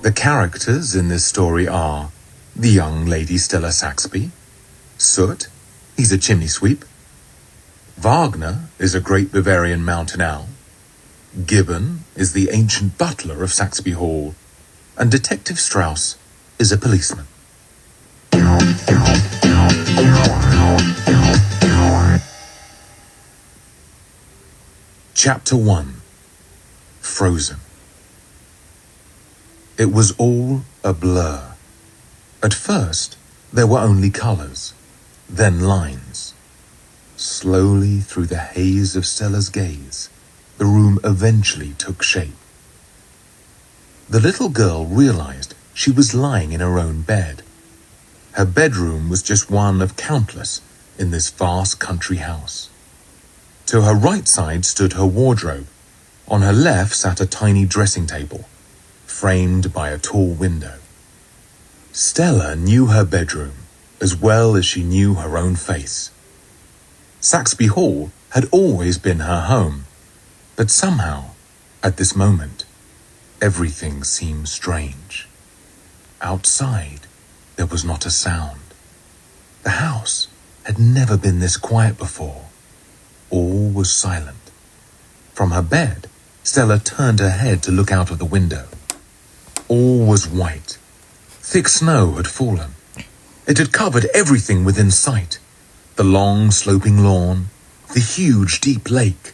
The characters in this story are the young Lady Stella Saxby, Soot, he's a chimney sweep, Wagner is a great Bavarian mountain owl, Gibbon is the ancient butler of Saxby Hall, and Detective Strauss is a policeman. Chapter 1. Frozen. It was all a blur. At first, there were only colors, then lines. Slowly through the haze of Stella's gaze, the room eventually took shape. The little girl realized she was lying in her own bed. Her bedroom was just one of countless in this vast country house. To her right side stood her wardrobe. On her left sat a tiny dressing table, framed by a tall window. Stella knew her bedroom as well as she knew her own face. Saxby Hall had always been her home, but somehow, at this moment, everything seemed strange. Outside, there was not a sound. The house had never been this quiet before. All was silent. From her bed, Stella turned her head to look out of the window. All was white. Thick snow had fallen. It had covered everything within sight. The long sloping lawn, the huge deep lake,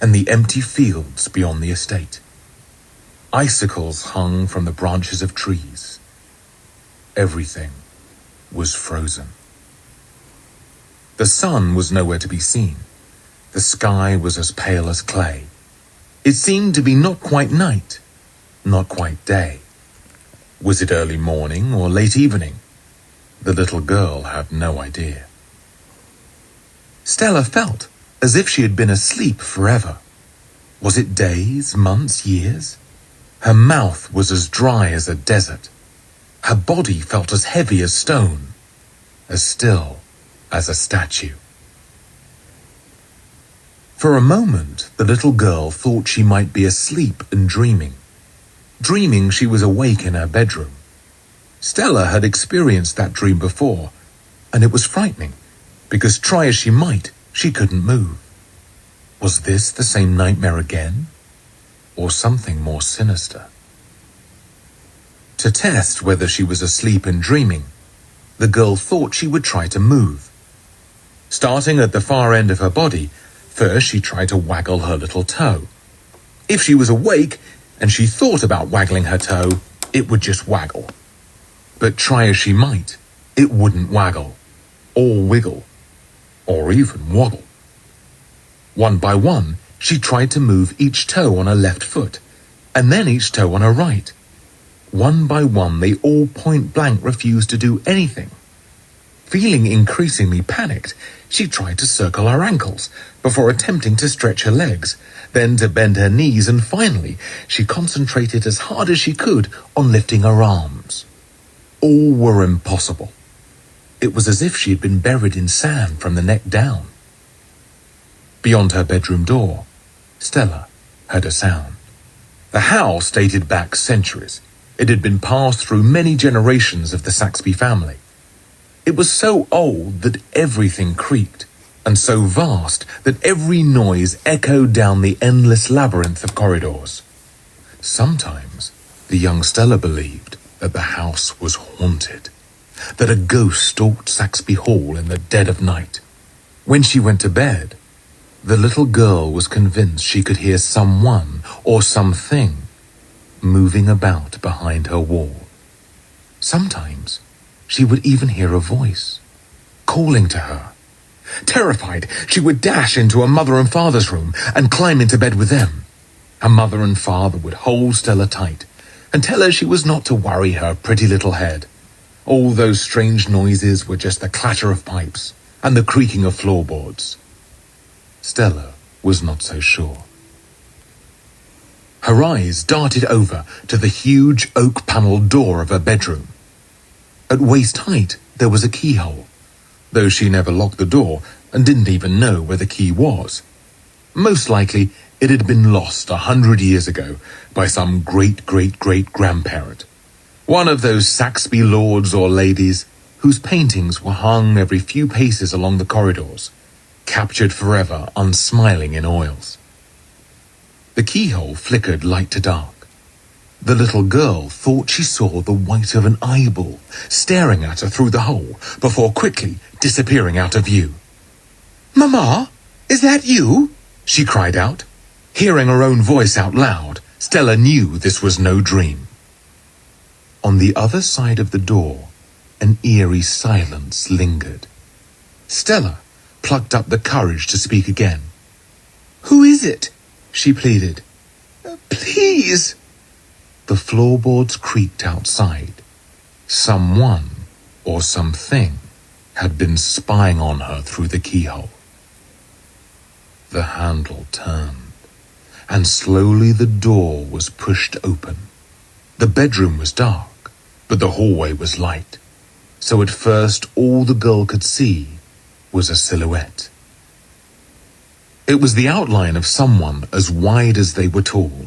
and the empty fields beyond the estate. Icicles hung from the branches of trees. Everything was frozen. The sun was nowhere to be seen. The sky was as pale as clay. It seemed to be not quite night, not quite day. Was it early morning or late evening? The little girl had no idea. Stella felt as if she had been asleep forever. Was it days, months, years? Her mouth was as dry as a desert. Her body felt as heavy as stone, as still as a statue. For a moment, the little girl thought she might be asleep and dreaming she was awake in her bedroom. Stella had experienced that dream before, and it was frightening, because try as she might, she couldn't move. Was this the same nightmare again, or something more sinister? To test whether she was asleep and dreaming, the girl thought she would try to move. Starting at the far end of her body, first she tried to waggle her little toe. If she was awake and she thought about waggling her toe, it would just waggle. But try as she might, it wouldn't waggle, or wiggle, or even wobble. One by one, she tried to move each toe on her left foot, and then each toe on her right. One by one, they all point blank refused to do anything. Feeling increasingly panicked, she tried to circle her ankles before attempting to stretch her legs, then to bend her knees, and finally, she concentrated as hard as she could on lifting her arms. All were impossible. It was as if she had been buried in sand from the neck down. Beyond her bedroom door, Stella heard a sound. The house dated back centuries. It had been passed through many generations of the Saxby family. It was so old that everything creaked, and so vast that every noise echoed down the endless labyrinth of corridors. Sometimes the young Stella believed that the house was haunted, that a ghost stalked Saxby Hall in the dead of night. When she went to bed, the little girl was convinced she could hear someone or something moving about behind her wall. Sometimes she would even hear a voice calling to her. Terrified, she would dash into her mother and father's room and climb into bed with them. Her mother and father would hold Stella tight and tell her she was not to worry her pretty little head. All those strange noises were just the clatter of pipes and the creaking of floorboards. Stella was not so sure. Her eyes darted over to the huge oak-panelled door of her bedroom. At waist height, there was a keyhole, though she never locked the door and didn't even know where the key was. Most likely, it had been lost 100 years ago by some great-great-great-grandparent, One of those Saxby lords or ladies whose paintings were hung every few paces along the corridors, captured forever unsmiling in oils. The keyhole flickered light to dark. The little girl thought she saw the white of an eyeball staring at her through the hole before quickly disappearing out of view. "Mama, is that you?" she cried out. Hearing her own voice out loud, Stella knew this was no dream. On the other side of the door, an eerie silence lingered. Stella plucked up the courage to speak again. "Who is it?" she pleaded. "Please." The floorboards creaked outside. Someone or something had been spying on her through the keyhole. The handle turned, and slowly the door was pushed open. The bedroom was dark, but the hallway was light, so at first all the girl could see was a silhouette. It was the outline of someone as wide as they were tall.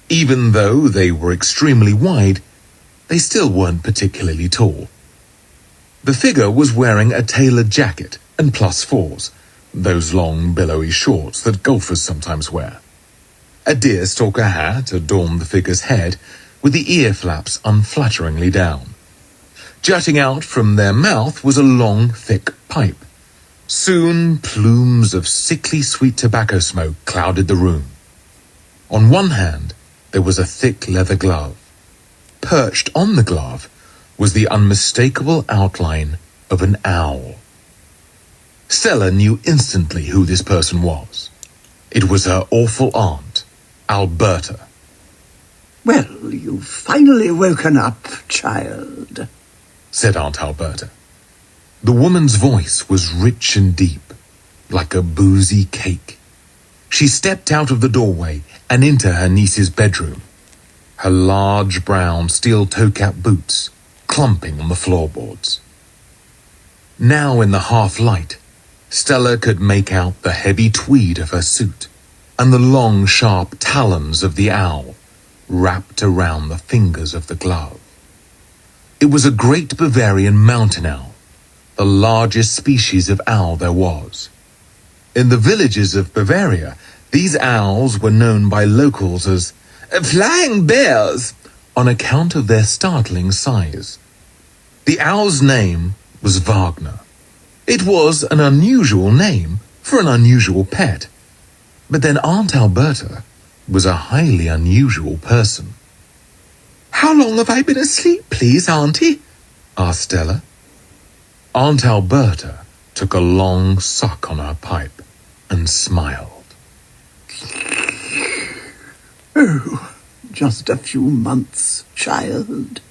Even though they were extremely wide, they still weren't particularly tall. The figure was wearing a tailored jacket and +4s, those long billowy shorts that golfers sometimes wear. A deerstalker hat adorned the figure's head, with the ear flaps unflatteringly down. Jutting out from their mouth was a long, thick pipe. Soon, plumes of sickly sweet tobacco smoke clouded the room. On one hand, there was a thick leather glove. Perched on the glove was the unmistakable outline of an owl. Stella knew instantly who this person was. It was her awful aunt, Alberta. "Well, you've finally woken up, child," said Aunt Alberta. The woman's voice was rich and deep, like a boozy cake. She stepped out of the doorway and into her niece's bedroom, her large brown steel toe-cap boots clumping on the floorboards. Now in the half-light, Stella could make out the heavy tweed of her suit and the long, sharp talons of the owl wrapped around the fingers of the glove. It was a great Bavarian mountain owl, the largest species of owl there was. In the villages of Bavaria, these owls were known by locals as flying bears on account of their startling size. The owl's name was Wagner. It was an unusual name for an unusual pet, but then Aunt Alberta was a highly unusual person. "How long have I been asleep, please, Auntie?" asked Stella. Aunt Alberta took a long suck on her pipe and smiled. "Oh, just a few months, child."